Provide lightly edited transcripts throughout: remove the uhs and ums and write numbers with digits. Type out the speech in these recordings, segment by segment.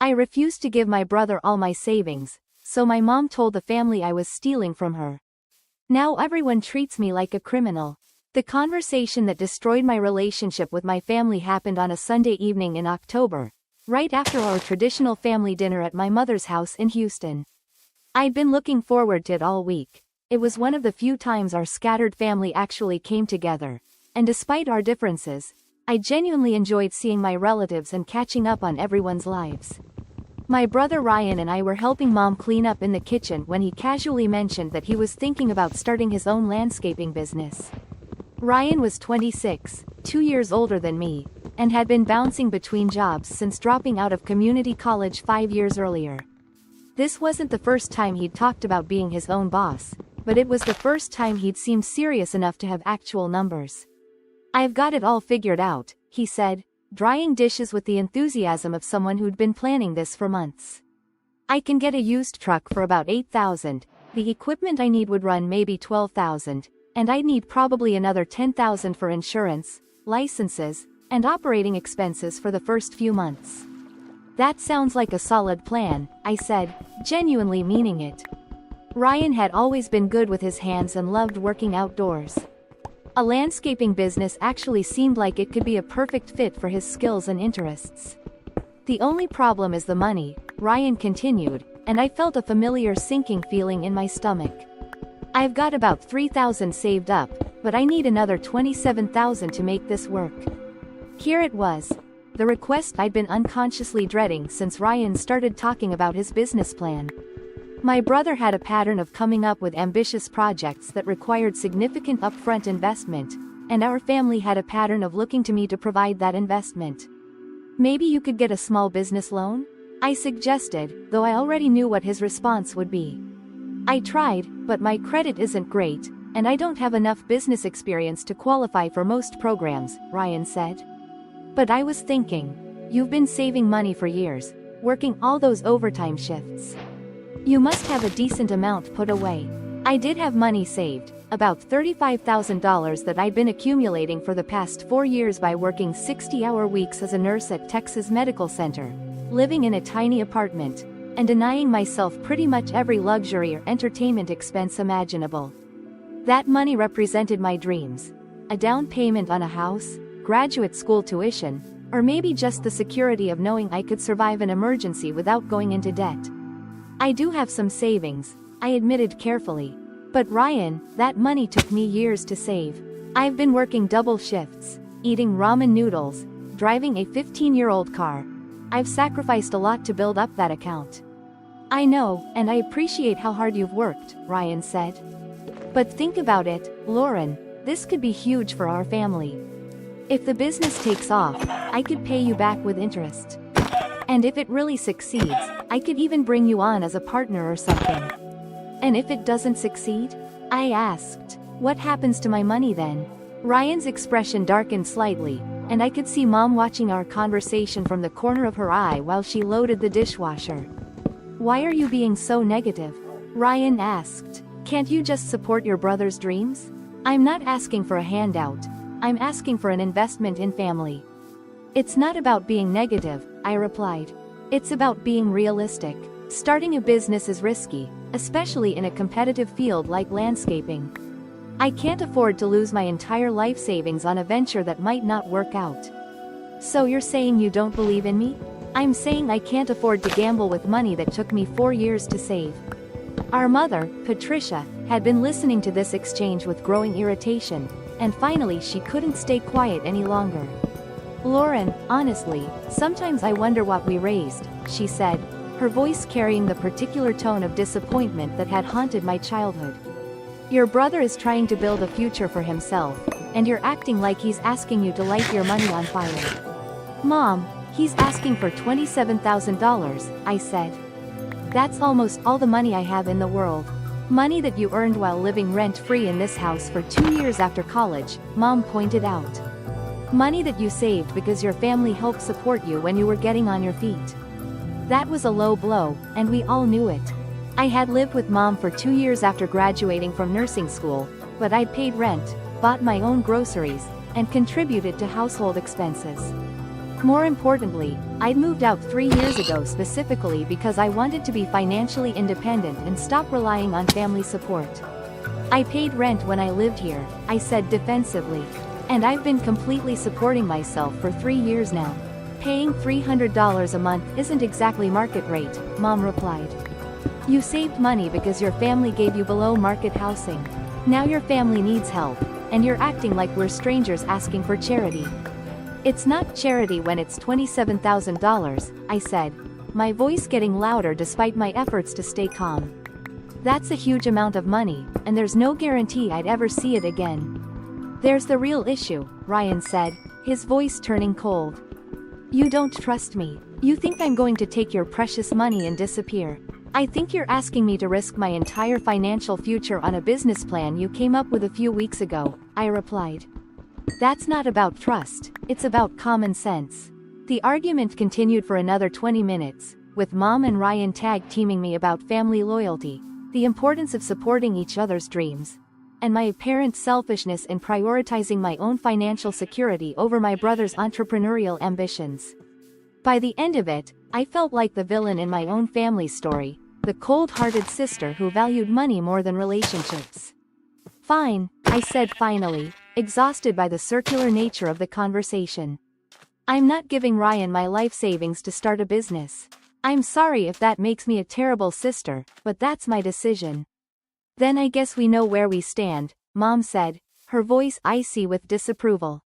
I refused to give my brother all my savings, so my mom told the family I was stealing from her. Now everyone treats me like a criminal. The conversation that destroyed my relationship with my family happened on a Sunday evening in October, right after our traditional family dinner at my mother's house in Houston. I'd been looking forward to it all week. It was one of the few times our scattered family actually came together, and despite our differences, I genuinely enjoyed seeing my relatives and catching up on everyone's lives. My brother Ryan and I were helping Mom clean up in the kitchen when he casually mentioned that he was thinking about starting his own landscaping business. Ryan was 26, 2 years older than me, and had been bouncing between jobs since dropping out of community college 5 years earlier. This wasn't the first time he'd talked about being his own boss, but it was the first time he'd seemed serious enough to have actual numbers. "I've got it all figured out," he said, drying dishes with the enthusiasm of someone who'd been planning this for months. "I can get a used truck for about $8,000, the equipment I need would run maybe $12,000, and I'd need probably another $10,000 for insurance, licenses, and operating expenses for the first few months." "That sounds like a solid plan," I said, genuinely meaning it. Ryan had always been good with his hands and loved working outdoors. A landscaping business actually seemed like it could be a perfect fit for his skills and interests. "The only problem is the money," Ryan continued, and I felt a familiar sinking feeling in my stomach. "I've got about $3,000 saved up, but I need another $27,000 to make this work." Here it was. The request I'd been unconsciously dreading since Ryan started talking about his business plan. My brother had a pattern of coming up with ambitious projects that required significant upfront investment, and our family had a pattern of looking to me to provide that investment. "Maybe you could get a small business loan?" I suggested, though I already knew what his response would be. "I tried, but my credit isn't great, and I don't have enough business experience to qualify for most programs," Ryan said. But I was thinking, you've been saving money for years, working all those overtime shifts. You must have a decent amount put away. I did have money saved, about $35,000 that I'd been accumulating for the past 4 years by working 60-hour weeks as a nurse at Texas Medical Center, living in a tiny apartment, and denying myself pretty much every luxury or entertainment expense imaginable. That money represented my dreams. A down payment on a house, graduate school tuition, or maybe just the security of knowing I could survive an emergency without going into debt. "I do have some savings," I admitted carefully. "But Ryan, that money took me years to save. I've been working double shifts, eating ramen noodles, driving a 15-year-old car. I've sacrificed a lot to build up that account." "I know, and I appreciate how hard you've worked," Ryan said. "But think about it, Lauren, this could be huge for our family. If the business takes off, I could pay you back with interest. And if it really succeeds, I could even bring you on as a partner or something." "And if it doesn't succeed?" I asked. "What happens to my money then?" Ryan's expression darkened slightly, and I could see Mom watching our conversation from the corner of her eye while she loaded the dishwasher. "Why are you being so negative?" Ryan asked. "Can't you just support your brother's dreams?" "I'm not asking for a handout. I'm asking for an investment in family." "It's not about being negative," I replied. "It's about being realistic. Starting a business is risky, especially in a competitive field like landscaping. I can't afford to lose my entire life savings on a venture that might not work out." "So you're saying you don't believe in me?" "I'm saying I can't afford to gamble with money that took me 4 years to save." Our mother, Patricia, had been listening to this exchange with growing irritation, and finally she couldn't stay quiet any longer. "Lauren, honestly, sometimes I wonder what we raised," she said, her voice carrying the particular tone of disappointment that had haunted my childhood. "Your brother is trying to build a future for himself, and you're acting like he's asking you to light your money on fire." "Mom, he's asking for $27,000, I said. "That's almost all the money I have in the world. Money that you earned while living rent-free in this house for 2 years after college," Mom pointed out. "Money that you saved because your family helped support you when you were getting on your feet." That was a low blow, and we all knew it. I had lived with Mom for 2 years after graduating from nursing school, but I'd paid rent, bought my own groceries, and contributed to household expenses. More importantly, I'd moved out 3 years ago specifically because I wanted to be financially independent and stop relying on family support. I paid rent when I lived here, I said defensively. And I've been completely supporting myself for 3 years now. Paying $300 a month isn't exactly market rate, Mom replied. You saved money because your family gave you below market housing. Now your family needs help, and you're acting like we're strangers asking for charity. It's not charity when it's $27,000, I said, my voice getting louder despite my efforts to stay calm. That's a huge amount of money, and there's no guarantee I'd ever see it again. There's the real issue, Ryan said, his voice turning cold. You don't trust me. You think I'm going to take your precious money and disappear. I think you're asking me to risk my entire financial future on a business plan you came up with a few weeks ago, I replied. That's not about trust, it's about common sense. The argument continued for another 20 minutes, with Mom and Ryan tag-teaming me about family loyalty, the importance of supporting each other's dreams, and my apparent selfishness in prioritizing my own financial security over my brother's entrepreneurial ambitions. By the end of it, I felt like the villain in my own family story, the cold-hearted sister who valued money more than relationships. Fine, I said finally, exhausted by the circular nature of the conversation. I'm not giving Ryan my life savings to start a business. I'm sorry if that makes me a terrible sister, but that's my decision. Then I guess we know where we stand, Mom said, her voice icy with disapproval.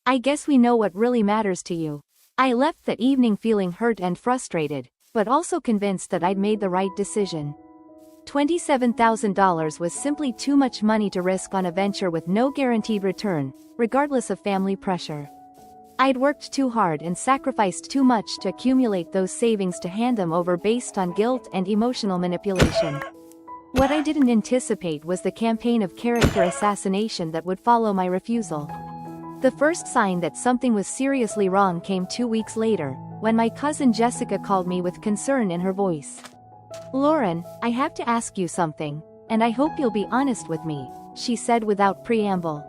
I guess we know what really matters to you. I left that evening feeling hurt and frustrated, but also convinced that I'd made the right decision. $27,000 was simply too much money to risk on a venture with no guaranteed return, regardless of family pressure. I'd worked too hard and sacrificed too much to accumulate those savings to hand them over based on guilt and emotional manipulation. What I didn't anticipate was the campaign of character assassination that would follow my refusal. The first sign that something was seriously wrong came 2 weeks later, when my cousin Jessica called me with concern in her voice. Lauren, I have to ask you something, and I hope you'll be honest with me, she said without preamble.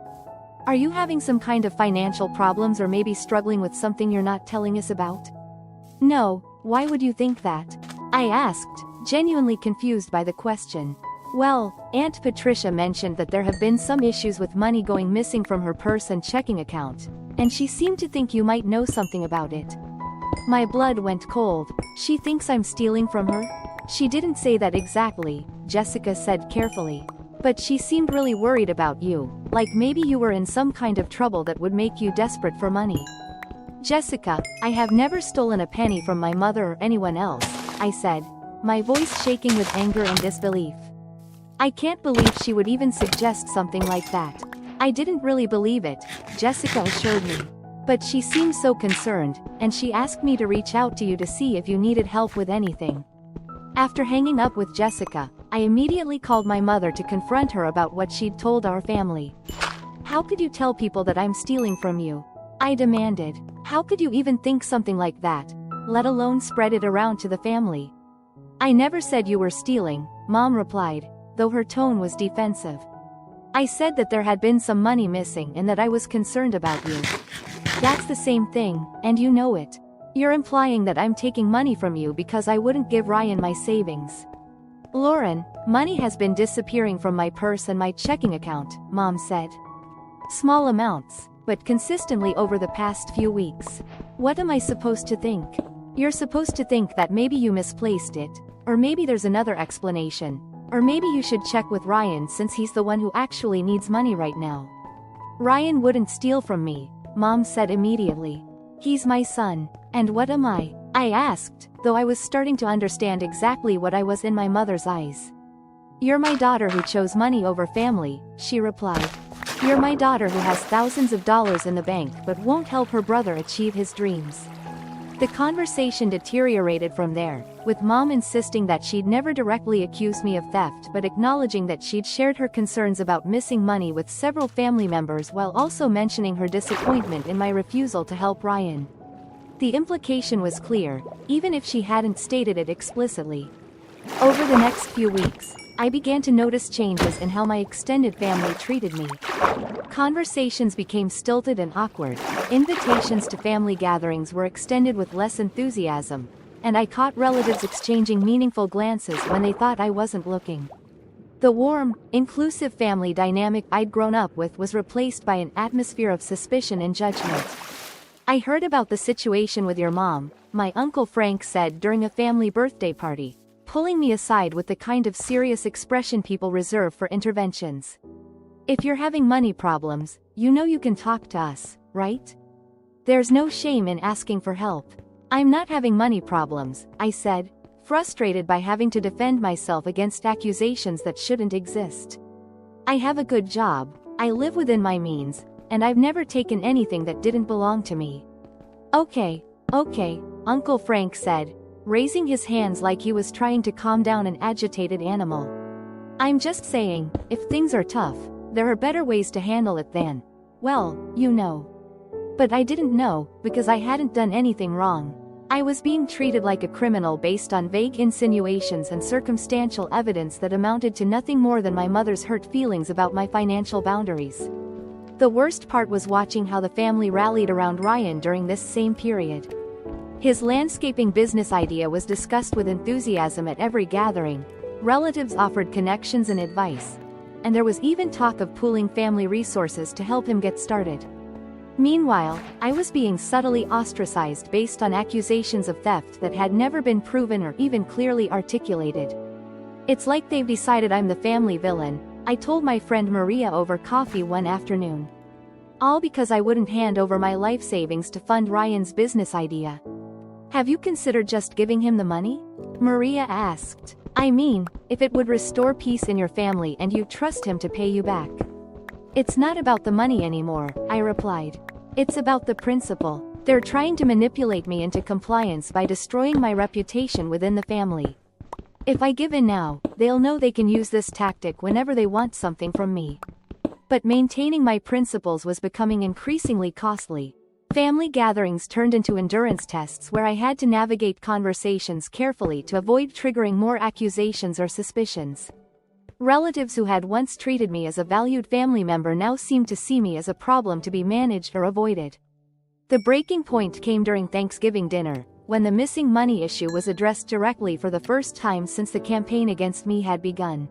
Are you having some kind of financial problems or maybe struggling with something you're not telling us about? No, why would you think that? I asked, genuinely confused by the question. Well, Aunt Patricia mentioned that there have been some issues with money going missing from her purse and checking account, and she seemed to think you might know something about it. My blood went cold. She thinks I'm stealing from her? She didn't say that exactly, Jessica said carefully. But she seemed really worried about you, like maybe you were in some kind of trouble that would make you desperate for money. Jessica, I have never stolen a penny from my mother or anyone else, I said, my voice shaking with anger and disbelief. I can't believe she would even suggest something like that. I didn't really believe it, Jessica assured me. But she seemed so concerned, and she asked me to reach out to you to see if you needed help with anything. After hanging up with Jessica, I immediately called my mother to confront her about what she'd told our family. How could you tell people that I'm stealing from you? I demanded. How could you even think something like that, let alone spread it around to the family? I never said you were stealing, Mom replied, though her tone was defensive. I said that there had been some money missing and that I was concerned about you. That's the same thing, and you know it. You're implying that I'm taking money from you because I wouldn't give Ryan my savings. Lauren, money has been disappearing from my purse and my checking account, Mom said. Small amounts, but consistently over the past few weeks. What am I supposed to think? You're supposed to think that maybe you misplaced it, or maybe there's another explanation, or maybe you should check with Ryan since he's the one who actually needs money right now. Ryan wouldn't steal from me, Mom said immediately. He's my son, and what am I? I asked, though I was starting to understand exactly what I was in my mother's eyes. You're my daughter who chose money over family, she replied. You're my daughter who has thousands of dollars in the bank but won't help her brother achieve his dreams. The conversation deteriorated from there, with Mom insisting that she'd never directly accused me of theft but acknowledging that she'd shared her concerns about missing money with several family members while also mentioning her disappointment in my refusal to help Ryan. The implication was clear, even if she hadn't stated it explicitly. Over the next few weeks, I began to notice changes in how my extended family treated me. Conversations became stilted and awkward. Invitations to family gatherings were extended with less enthusiasm, and I caught relatives exchanging meaningful glances when they thought I wasn't looking. The warm, inclusive family dynamic I'd grown up with was replaced by an atmosphere of suspicion and judgment. "I heard about the situation with your mom," my Uncle Frank said during a family birthday party, pulling me aside with the kind of serious expression people reserve for interventions. "If you're having money problems, you know you can talk to us, right? There's no shame in asking for help." "I'm not having money problems," I said, frustrated by having to defend myself against accusations that shouldn't exist. "I have a good job, I live within my means, and I've never taken anything that didn't belong to me." Okay, Uncle Frank said, raising his hands like he was trying to calm down an agitated animal. "I'm just saying, if things are tough, there are better ways to handle it than, well, you know." But I didn't know, because I hadn't done anything wrong. I was being treated like a criminal based on vague insinuations and circumstantial evidence that amounted to nothing more than my mother's hurt feelings about my financial boundaries. The worst part was watching how the family rallied around Ryan during this same period. His landscaping business idea was discussed with enthusiasm at every gathering, relatives offered connections and advice, and there was even talk of pooling family resources to help him get started. Meanwhile, I was being subtly ostracized based on accusations of theft that had never been proven or even clearly articulated. "It's like they've decided I'm the family villain," I told my friend Maria over coffee one afternoon. "All because I wouldn't hand over my life savings to fund Ryan's business idea." "Have you considered just giving him the money?" Maria asked. "I mean, if it would restore peace in your family and you trust him to pay you back." "It's not about the money anymore," I replied. "It's about the principle. They're trying to manipulate me into compliance by destroying my reputation within the family. If I give in now, they'll know they can use this tactic whenever they want something from me." But maintaining my principles was becoming increasingly costly. Family gatherings turned into endurance tests where I had to navigate conversations carefully to avoid triggering more accusations or suspicions. Relatives who had once treated me as a valued family member now seemed to see me as a problem to be managed or avoided. The breaking point came during Thanksgiving dinner, when the missing money issue was addressed directly for the first time since the campaign against me had begun.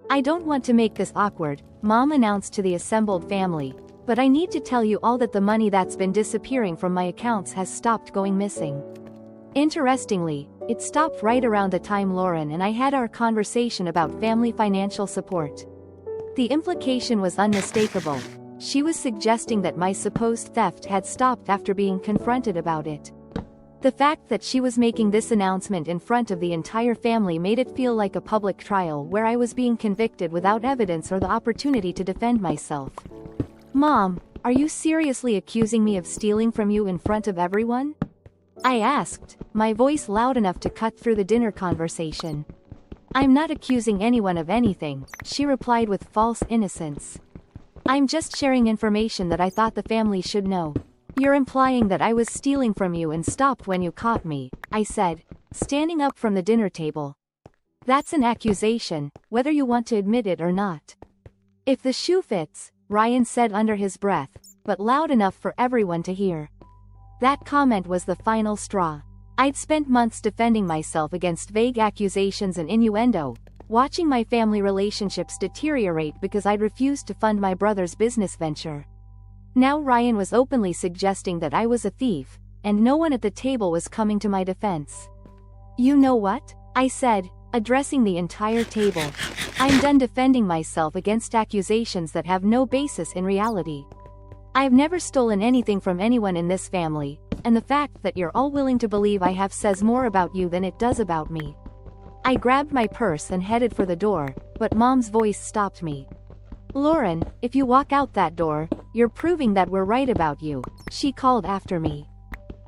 "I don't want to make this awkward," Mom announced to the assembled family, "but I need to tell you all that the money that's been disappearing from my accounts has stopped going missing." Interestingly, it stopped right around the time Lauren and I had our conversation about family financial support. The implication was unmistakable. She was suggesting that my supposed theft had stopped after being confronted about it. The fact that she was making this announcement in front of the entire family made it feel like a public trial where I was being convicted without evidence or the opportunity to defend myself. "Mom, are you seriously accusing me of stealing from you in front of everyone?" I asked, my voice loud enough to cut through the dinner conversation. "I'm not accusing anyone of anything," she replied with false innocence. "I'm just sharing information that I thought the family should know." "You're implying that I was stealing from you and stopped when you caught me," I said, standing up from the dinner table. "That's an accusation, whether you want to admit it or not." "If the shoe fits," Ryan said under his breath, but loud enough for everyone to hear. That comment was the final straw. I'd spent months defending myself against vague accusations and innuendo, watching my family relationships deteriorate because I'd refused to fund my brother's business venture. Now Ryan was openly suggesting that I was a thief, and no one at the table was coming to my defense. "You know what?" I said, addressing the entire table. "I'm done defending myself against accusations that have no basis in reality. I've never stolen anything from anyone in this family, and the fact that you're all willing to believe I have says more about you than it does about me." I grabbed my purse and headed for the door, but Mom's voice stopped me. "Lauren, if you walk out that door, you're proving that we're right about you," she called after me.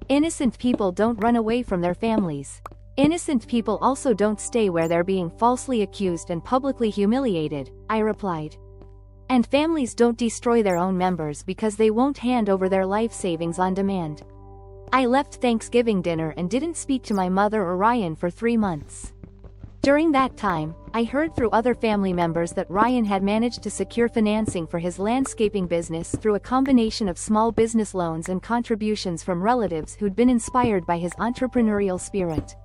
"Innocent people don't run away from their families. Innocent people also don't stay where they're being falsely accused and publicly humiliated," I replied. "And families don't destroy their own members because they won't hand over their life savings on demand." I left Thanksgiving dinner and didn't speak to my mother or Ryan for 3 months. During that time, I heard through other family members that Ryan had managed to secure financing for his landscaping business through a combination of small business loans and contributions from relatives who'd been inspired by his entrepreneurial spirit.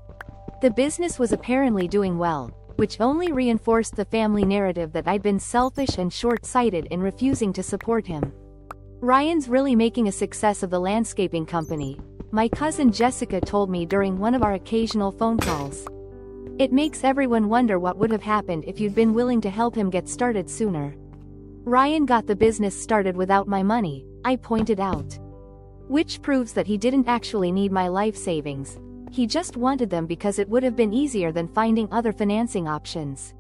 The business was apparently doing well, which only reinforced the family narrative that I'd been selfish and short-sighted in refusing to support him. Ryan's really making a success of the landscaping company, my cousin Jessica told me during one of our occasional phone calls. It makes everyone wonder what would have happened if you'd been willing to help him get started sooner. Ryan got the business started without my money, I pointed out. Which proves that he didn't actually need my life savings. He just wanted them because it would have been easier than finding other financing options.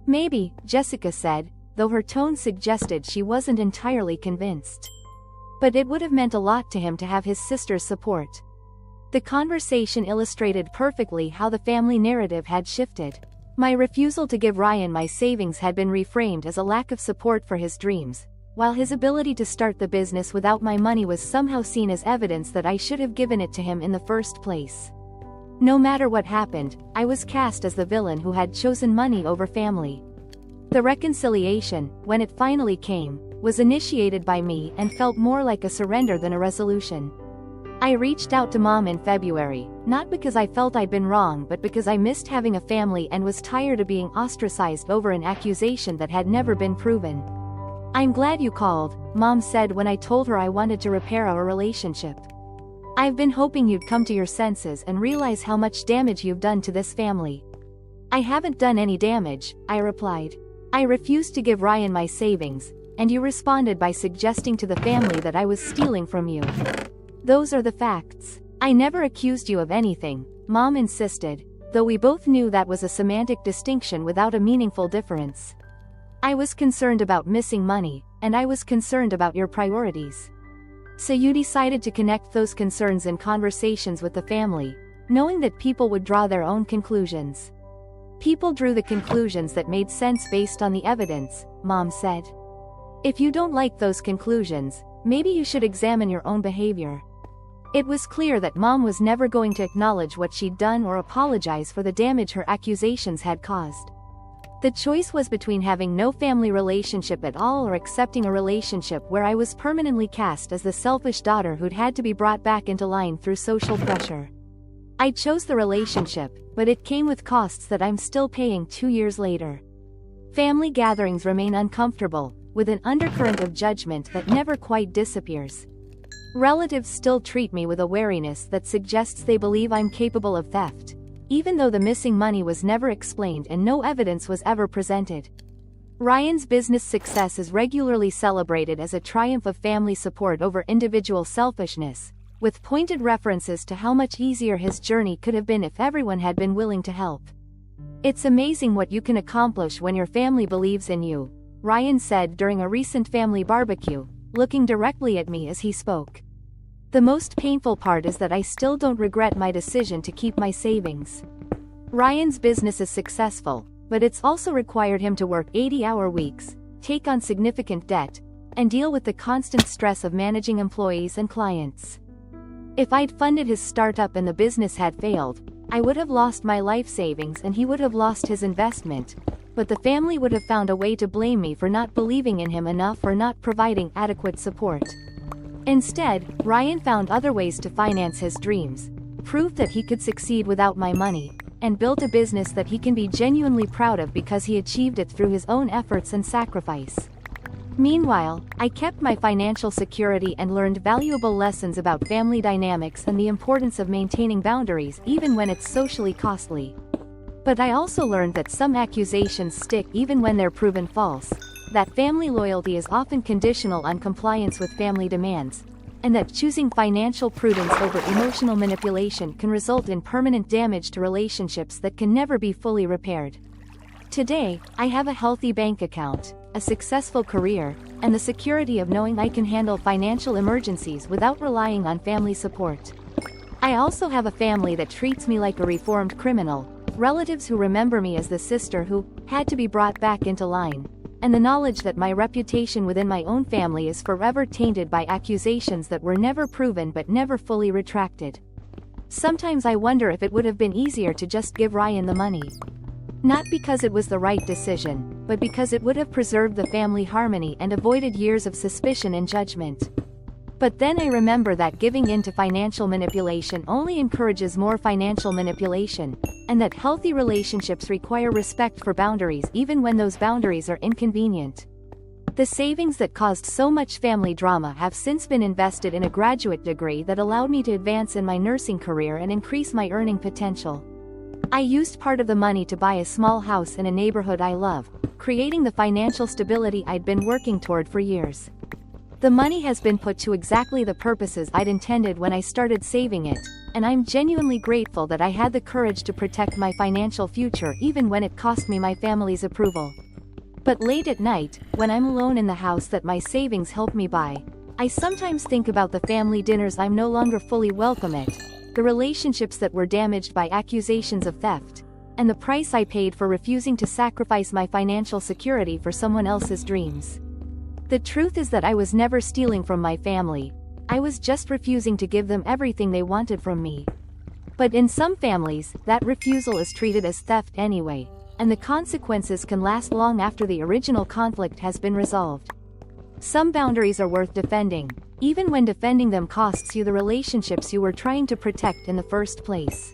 Maybe, Jessica said, though her tone suggested she wasn't entirely convinced. But it would have meant a lot to him to have his sister's support. The conversation illustrated perfectly how the family narrative had shifted. My refusal to give Ryan my savings had been reframed as a lack of support for his dreams, while his ability to start the business without my money was somehow seen as evidence that I should have given it to him in the first place. No matter what happened, I was cast as the villain who had chosen money over family. The reconciliation, when it finally came, was initiated by me and felt more like a surrender than a resolution. I reached out to Mom in February, not because I felt I'd been wrong but because I missed having a family and was tired of being ostracized over an accusation that had never been proven. "I'm glad you called," Mom said when I told her I wanted to repair our relationship. "I've been hoping you'd come to your senses and realize how much damage you've done to this family." "I haven't done any damage," I replied. "I refused to give Ryan my savings, and you responded by suggesting to the family that I was stealing from you. Those are the facts. I never accused you of anything," Mom insisted, though we both knew that was a semantic distinction without a meaningful difference. "I was concerned about missing money, and I was concerned about your priorities. So you decided to connect those concerns in conversations with the family, knowing that people would draw their own conclusions. People drew the conclusions that made sense based on the evidence," Mom said. "If you don't like those conclusions, maybe you should examine your own behavior." It was clear that Mom was never going to acknowledge what she'd done or apologize for the damage her accusations had caused. The choice was between having no family relationship at all or accepting a relationship where I was permanently cast as the selfish daughter who'd had to be brought back into line through social pressure. I chose the relationship, but it came with costs that I'm still paying 2 years later. Family gatherings remain uncomfortable, with an undercurrent of judgment that never quite disappears. Relatives still treat me with a wariness that suggests they believe I'm capable of theft, even though the missing money was never explained and no evidence was ever presented. Ryan's business success is regularly celebrated as a triumph of family support over individual selfishness, with pointed references to how much easier his journey could have been if everyone had been willing to help. "It's amazing what you can accomplish when your family believes in you," Ryan said during a recent family barbecue, looking directly at me as he spoke. "The most painful part is that I still don't regret my decision to keep my savings." Ryan's business is successful, but it's also required him to work 80-hour weeks, take on significant debt, and deal with the constant stress of managing employees and clients. If I'd funded his startup and the business had failed, I would have lost my life savings and he would have lost his investment, but the family would have found a way to blame me for not believing in him enough or not providing adequate support. Instead, Ryan found other ways to finance his dreams, proved that he could succeed without my money, and built a business that he can be genuinely proud of because he achieved it through his own efforts and sacrifice. Meanwhile, I kept my financial security and learned valuable lessons about family dynamics and the importance of maintaining boundaries even when it's socially costly. But I also learned that some accusations stick even when they're proven false, that family loyalty is often conditional on compliance with family demands, and that choosing financial prudence over emotional manipulation can result in permanent damage to relationships that can never be fully repaired. Today, I have a healthy bank account, a successful career, and the security of knowing I can handle financial emergencies without relying on family support. I also have a family that treats me like a reformed criminal, relatives who remember me as the sister who had to be brought back into line, and the knowledge that my reputation within my own family is forever tainted by accusations that were never proven but never fully retracted. Sometimes I wonder if it would have been easier to just give Ryan the money. Not because it was the right decision, but because it would have preserved the family harmony and avoided years of suspicion and judgment. But then I remember that giving in to financial manipulation only encourages more financial manipulation, and that healthy relationships require respect for boundaries even when those boundaries are inconvenient. The savings that caused so much family drama have since been invested in a graduate degree that allowed me to advance in my nursing career and increase my earning potential. I used part of the money to buy a small house in a neighborhood I love, creating the financial stability I'd been working toward for years. The money has been put to exactly the purposes I'd intended when I started saving it, and I'm genuinely grateful that I had the courage to protect my financial future even when it cost me my family's approval. But late at night, when I'm alone in the house that my savings helped me buy, I sometimes think about the family dinners I'm no longer fully welcome at, the relationships that were damaged by accusations of theft, and the price I paid for refusing to sacrifice my financial security for someone else's dreams. The truth is that I was never stealing from my family, I was just refusing to give them everything they wanted from me. But in some families, that refusal is treated as theft anyway, and the consequences can last long after the original conflict has been resolved. Some boundaries are worth defending, even when defending them costs you the relationships you were trying to protect in the first place.